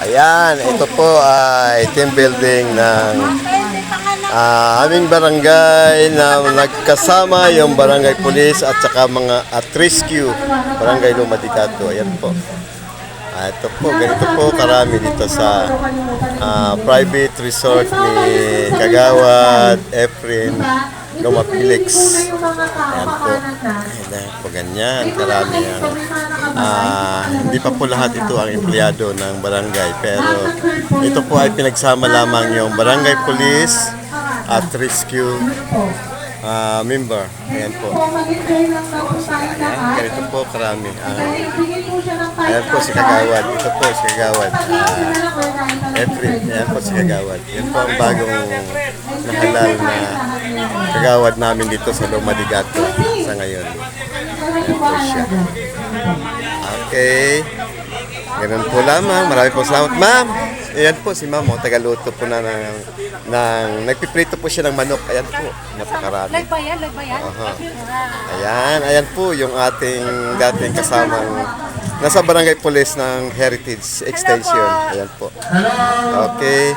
Ayan, ito po ay team building ng aming barangay na nagkasama yung barangay police at saka mga at rescue barangay Lumadicato. Ayan po. Ito po, ganito po karami dito sa private resort ni Kagawad Efren Loma Felix. Ayan po. Ayan po, ganyan. Karami yan. Hindi pa po lahat ito ang empleyado ng barangay. Pero ito po ay pinagsama lamang yung barangay police at rescue member. Ayan po. Ayan, ganito po karami. Ayan po si Kagawad. Ito po si Kagawad. Efren. Ayan po si Kagawad. Yan po ang bagong nahalal na Kagawad namin dito sa Lumadicato sa ngayon. Ayan po siya. Okay. Ganun po lamang. Marami po salamat. Ma'am! Ayan po si Ma'am. Tagaluto po na nagpiprito po siya ng manok. Ayan po. Napakarami. Live ba yan? Live ba yan? Ayan. Ayan po yung ating dating kasamang nasa barangay police ng Heritage Extension. Ayan po. Okay.